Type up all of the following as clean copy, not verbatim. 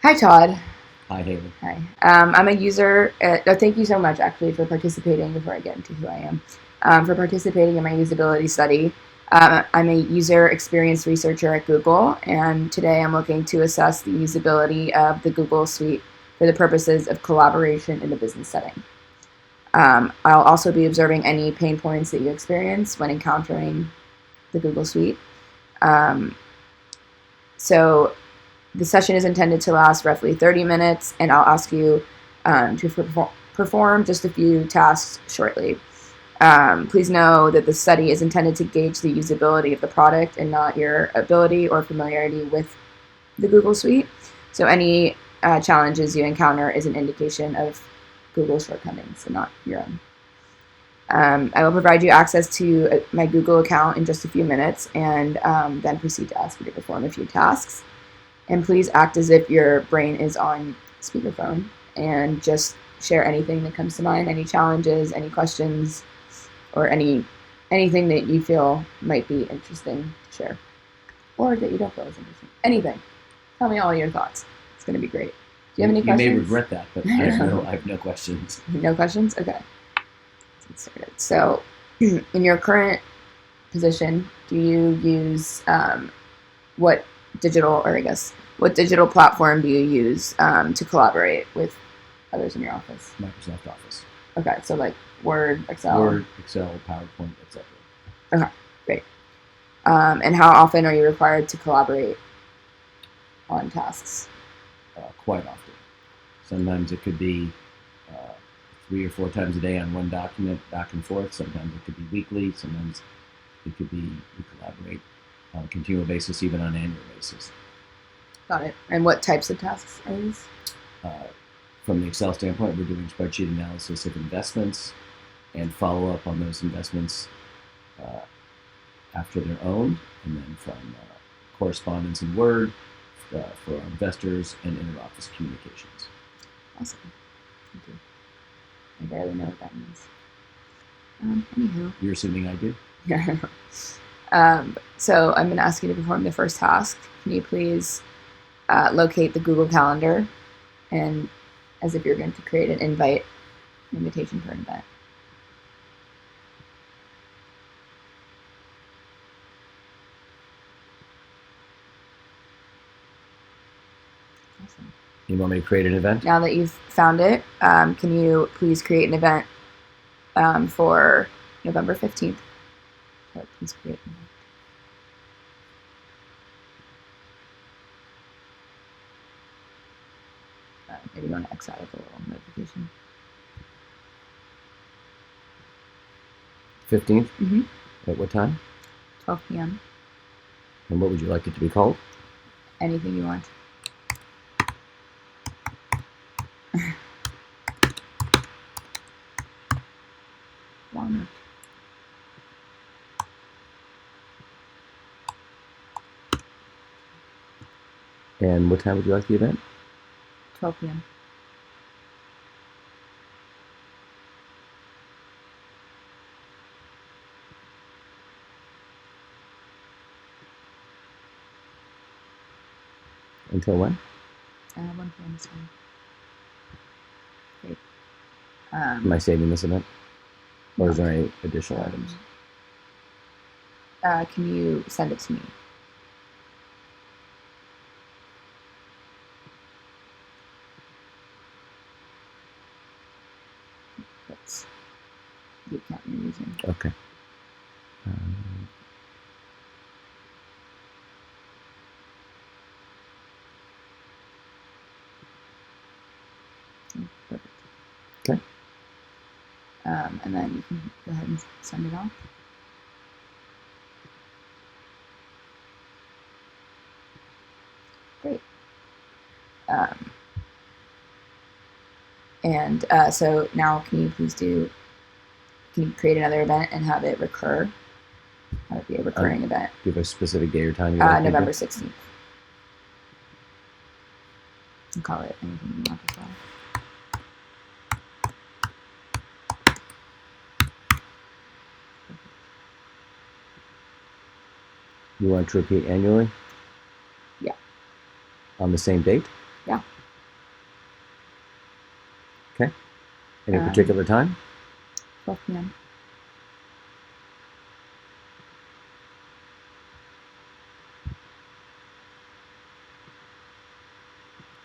Hi, Todd. Hi, Haley. Hi. I'm a user. Thank you so much, actually, for participating. Before I get into who I am, for participating in my usability study. I'm a user experience researcher at Google, and today I'm looking to assess the usability of the Google Suite for the purposes of collaboration in a business setting. I'll also be observing any pain points that you experience when encountering the Google Suite. Um, so The session is intended to last roughly 30 minutes, and I'll ask you to perform just a few tasks shortly. Please know that the study is intended to gauge the usability of the product and not your ability or familiarity with the Google Suite. So any challenges you encounter is an indication of Google's shortcomings and not your own. I will provide you access to my Google account in just a few minutes, and then proceed to ask you to perform a few tasks. And please act as if your brain is on speakerphone and just share anything that comes to mind, any challenges, any questions, or anything that you feel might be interesting to share, or that you don't feel is interesting. Anything. Tell me all your thoughts. It's going to be great. Do you have any You may questions? regret that, but I have no questions. No questions? Okay. Let's get started. So, in your current position, do you use what what digital platform do you use to collaborate with others in your office? Microsoft Office. Okay, so like Word, Excel. Word, Excel, PowerPoint, etc. Okay, great. And how often are you required to collaborate on tasks? Quite often. Sometimes it could be 3 or 4 times a day on one document, back and forth. Sometimes it could be weekly. Sometimes it could be we collaborate on a continual basis, even on an annual basis. Got it. And what types of tasks are these? From the Excel standpoint, we're doing spreadsheet analysis of investments and follow up on those investments after they're owned, and then from correspondence in Word for our investors and inter-office communications. Awesome. Thank you. I barely know what that means. Anywho. You're assuming I do? Yeah. So I'm going to ask you to perform the first task. Can you please locate the Google Calendar, and as if you're going to create an invitation for an event. Awesome. You want me to create an event? Now that you've found it, can you please create an event for November 15th? So please create an event. Maybe you want to X out of the little notification. 15th? Mm-hmm. At what time? 12 p.m. And what would you like it to be called? Anything you want. Walnut. And what time would you like the event? 12 p.m. Until when? 1 p.m. is fine. Great. Am I saving this event? Or is there any additional items? Can you send it to me? That's the account you're using. Okay. Perfect. Okay. And then you can go ahead and send it off. Great. So now can you create another event and have it recur? Have it be a recurring event? Do you have a specific day or time? November 16th. You call it anything you want to call it. You want it to repeat annually? Yeah. On the same date? Yeah. Okay. Any particular time? 12 p.m.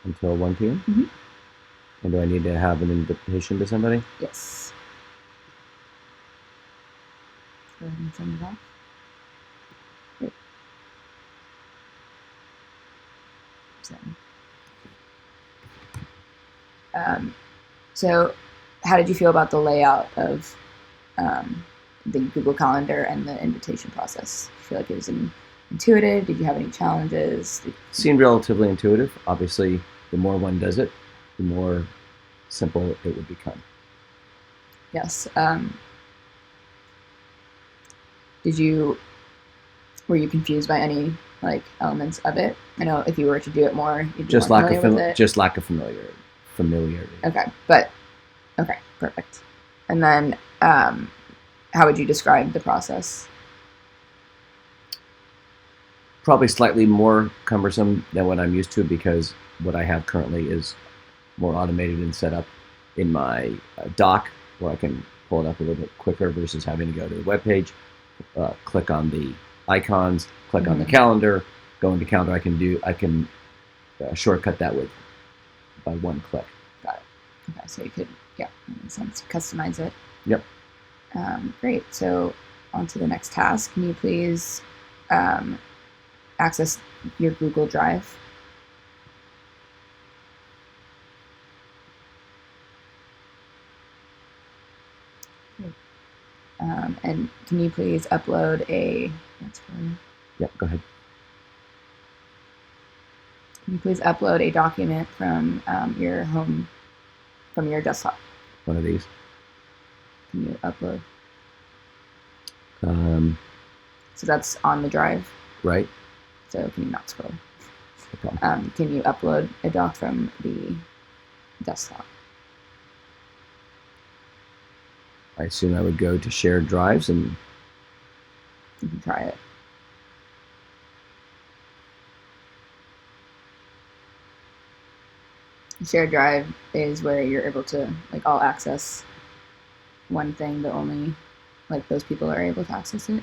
Until 1 p.m.? Mm-hmm. And do I need to have an invitation to somebody? Yes. Go ahead and send it off. Great. So, how did you feel about the layout of the Google Calendar and the invitation process? Do you feel like it was intuitive? Did you have any challenges? Seemed relatively intuitive. Obviously, the more one does it, the more simple it would become. Yes. Were you confused by any elements of it? I know if you were to do it more, you'd be Just more lack familiar of with it. just lack of familiarity. Okay, okay, perfect. And then, how would you describe the process? Probably slightly more cumbersome than what I'm used to, because what I have currently is more automated and set up in my dock, where I can pull it up a little bit quicker versus having to go to the web page, click on the icons, click on the calendar, go into calendar. I can shortcut that by one click. Got it. Okay, so you could, yeah, that makes sense. Customize it. Yep. Great. So on to the next task. Can you please access your Google Drive? And can you please upload a... That's for you. Yep, go ahead. Can you please upload a document from from your desktop? One of these. Can you upload? So that's on the drive. Right. So can you not scroll? Okay. Can you upload a doc from the desktop? I assume I would go to shared drives and you can try it. Shared drive is where you're able to all access one thing, but only those people are able to access it.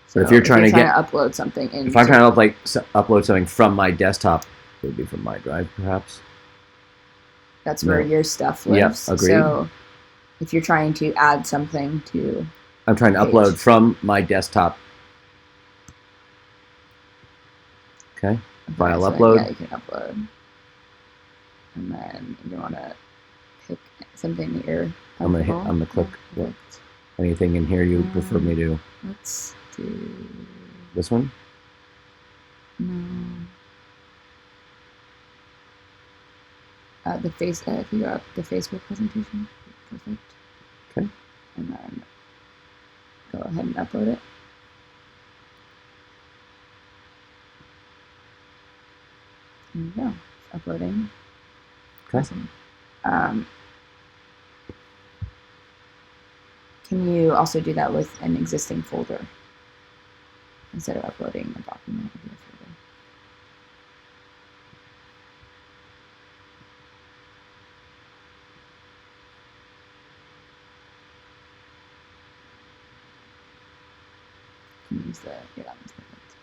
So if you're trying to upload something in, if I'm trying to upload something from my desktop, it would be from my drive, perhaps. That's where your stuff lives. Yep, agreed. So if you're trying to add something to, I'm trying to upload from my desktop. Okay. File upload. Yeah, you can upload. And then you want to pick something that you're comfortable. I'm gonna click. What? Anything in here you prefer me to? Let's do this one. No. If you go up the Facebook presentation, perfect. Okay. And then go ahead and upload it. There you go. It's uploading. Okay. Awesome. Can you also do that with an existing folder instead of uploading a document with your folder? Can use that one's perfect.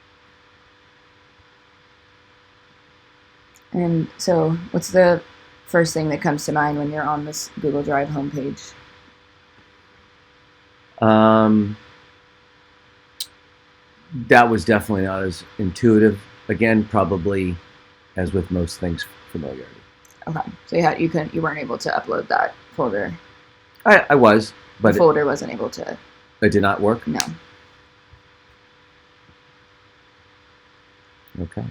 And so, what's the first thing that comes to mind when you're on this Google Drive homepage? That was definitely not as intuitive. Again, probably, as with most things, familiarity. Okay, so you weren't able to upload that folder. I was, but the folder wasn't able to. It did not work? No. Okay.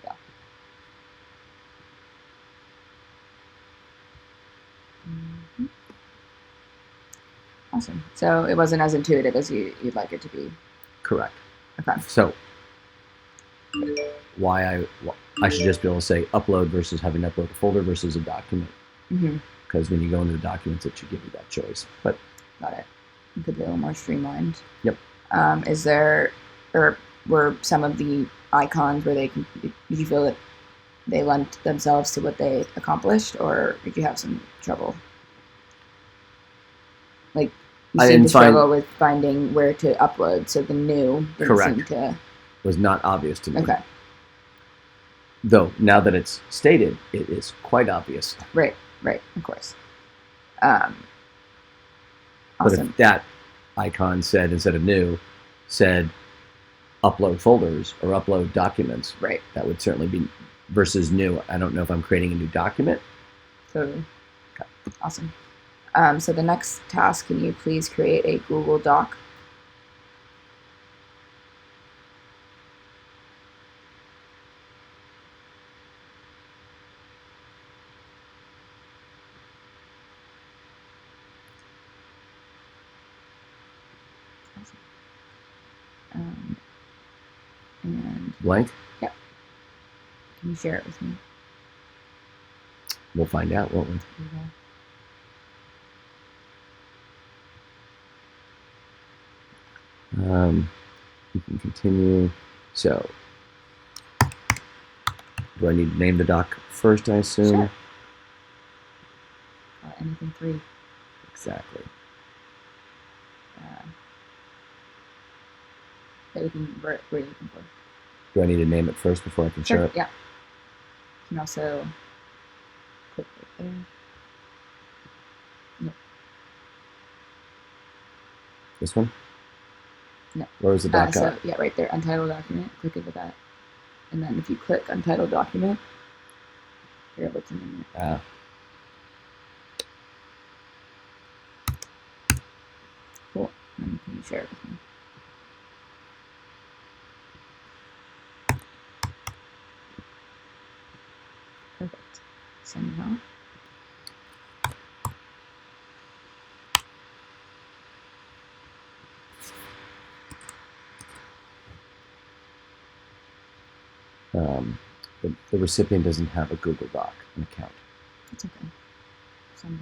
Yeah. Mm-hmm. Awesome. So it wasn't as intuitive as you'd like it to be. Correct. Okay. So why I should just be able to say upload versus having to upload a folder versus a document. Because when you go into the documents, it should give you that choice. But got it. It could be a little more streamlined. Yep. Is there, or were some of the icons where did you feel that they lent themselves to what they accomplished, or did you have some trouble? Like, you I seem didn't to find struggle with finding where to upload, so the new didn't correct seem to. was not obvious to me. Okay, Though now that it's stated, it is quite obvious. right, of course. Um, But awesome. if that icon said, instead of new, said upload folders or upload documents, Right, that would certainly be versus new. I don't know if I'm creating a new document. totally. Awesome. So the next task, can you please create a Google Doc? Awesome. And Blank. yep, can you share it with me? We'll find out, won't we? You can continue. So, do I need to name the doc first, I assume? Sure. Anything free. Exactly. That we can, what are you looking for? Do I need to name it first before I can share it? Yeah. You can also click right there. Yep. This one? No. Where was the doc So, at? yeah, right there, untitled document. Click it with that. And then if you click untitled document, you're able to name it. Cool. And can you share it with me? Perfect. Send it off. The recipient doesn't have a Google Doc account. It's okay. Send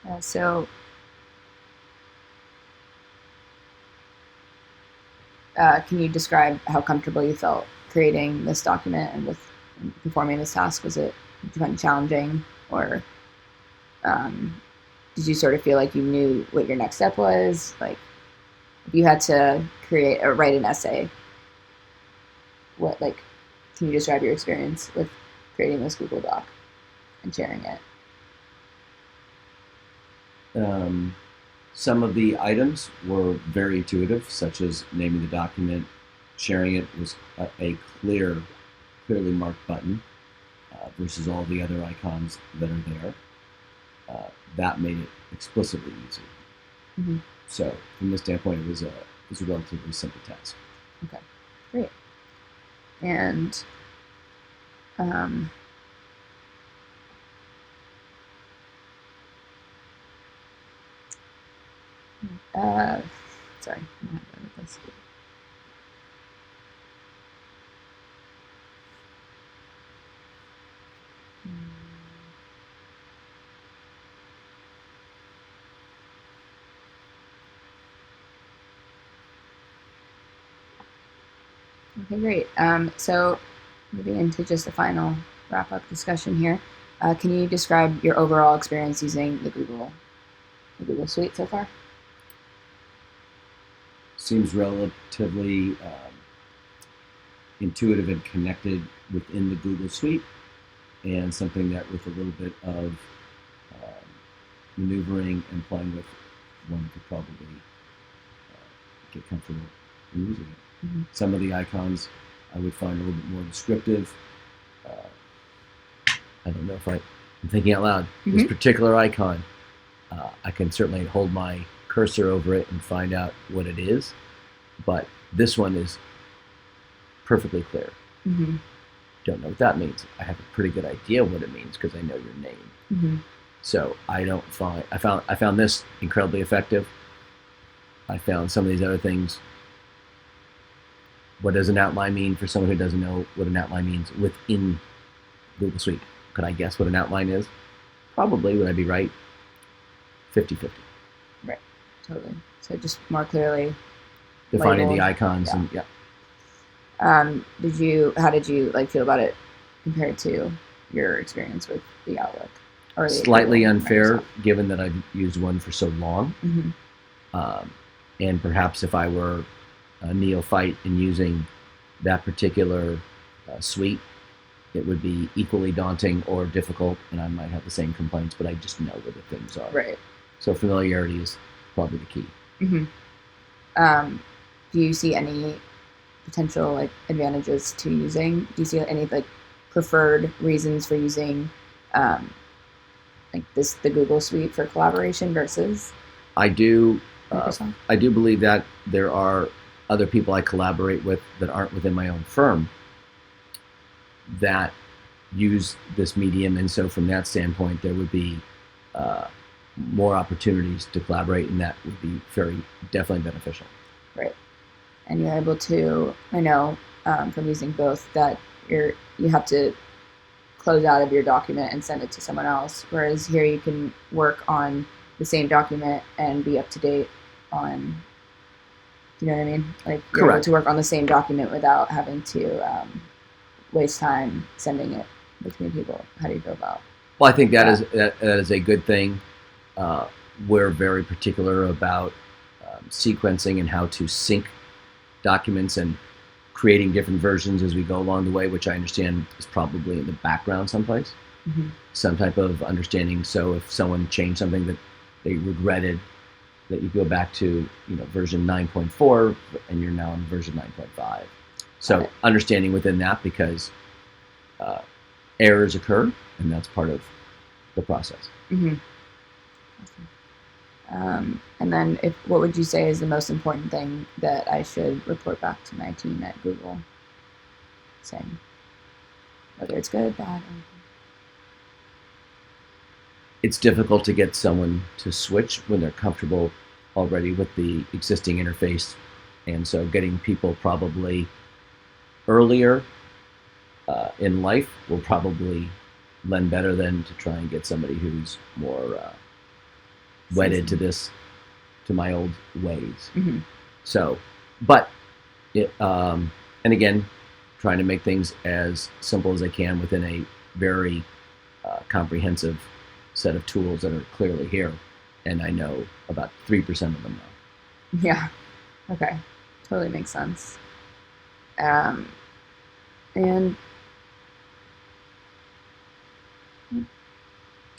it. So, can you describe how comfortable you felt creating this document and with performing this task? Did you find it challenging, or did you sort of feel like you knew what your next step was? Like, if you had to create or write an essay, can you describe your experience with creating this Google Doc and sharing it? Some of the items were very intuitive, such as naming the document. Sharing it was a clearly marked button versus all the other icons that are there. That made it explicitly easy. Mm-hmm. So, from this standpoint, it was a relatively simple task. Okay, great. And sorry, I'm not done with this. Okay, great. So moving into just a final wrap-up discussion here, can you describe your overall experience using the Google Suite so far? Seems relatively intuitive and connected within the Google Suite, and something that with a little bit of maneuvering and playing with, one could probably get comfortable in using it. Mm-hmm. Some of the icons I would find a little bit more descriptive. I don't know if I'm thinking out loud. Mm-hmm. This particular icon, I can certainly hold my cursor over it and find out what it is, but this one is perfectly clear. Mm-hmm. Don't know what that means. I have a pretty good idea what it means because I know your name. Mm-hmm. So I found this incredibly effective. I found some of these other things. What does an outline mean for someone who doesn't know what an outline means within Google Suite? Could I guess what an outline is? Probably. Would I be right? 50-50. Right. Totally. So just more clearly Defining labeled. the icons Yeah. and yeah. How did you like feel about it compared to your experience with the Outlook or the Slightly Google, unfair, Microsoft? given that I've used one for so long. Mm-hmm. And perhaps if I were a neophyte in using that particular suite, it would be equally daunting or difficult, and I might have the same complaints, but I just know where the things are. Right. So familiarity is probably the key. Mm-hmm. Do you see any potential like advantages to using? Do you see any like preferred reasons for using like the Google Suite for collaboration versus I do. Microsoft? I do believe that there are other people I collaborate with that aren't within my own firm that use this medium, and so from that standpoint, there would be more opportunities to collaborate, and that would be definitely beneficial. Right. And you're able to, I know from using both that you have to close out of your document and send it to someone else, whereas here you can work on the same document and be up to date on, you know what I mean? Like you're Correct. able to work on the same document without having to waste time sending it between people. How do you feel about? Well, I think that Yeah. is a good thing. We're very particular about sequencing and how to sync documents and creating different versions as we go along the way, which I understand is probably in the background someplace. Mm-hmm. Some type of understanding. So if someone changed something that they regretted, that you go back to version 9.4 and you're now in version 9.5. So understanding within that, because errors occur, and that's part of the process. Mm-hmm. Awesome. And then what would you say is the most important thing that I should report back to my team at Google saying? Whether it's good, bad, or... It's difficult to get someone to switch when they're comfortable already with the existing interface. And so getting people probably earlier in life will probably lend better than to try and get somebody who's more wedded to my old ways. Mm-hmm. So, but and again, trying to make things as simple as I can within a very comprehensive set of tools that are clearly here, and I know about 3% of them now. Yeah. Okay. Totally makes sense. And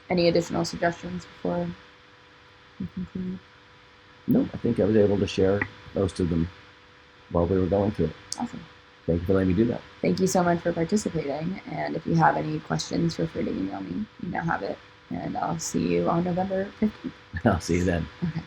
any additional suggestions before we conclude? No, I think I was able to share most of them while we were going through it. Awesome. Thank you for letting me do that. Thank you so much for participating. And if you have any questions, feel free to email me. You now have it. And I'll see you on November 15th. I'll see you then. Okay.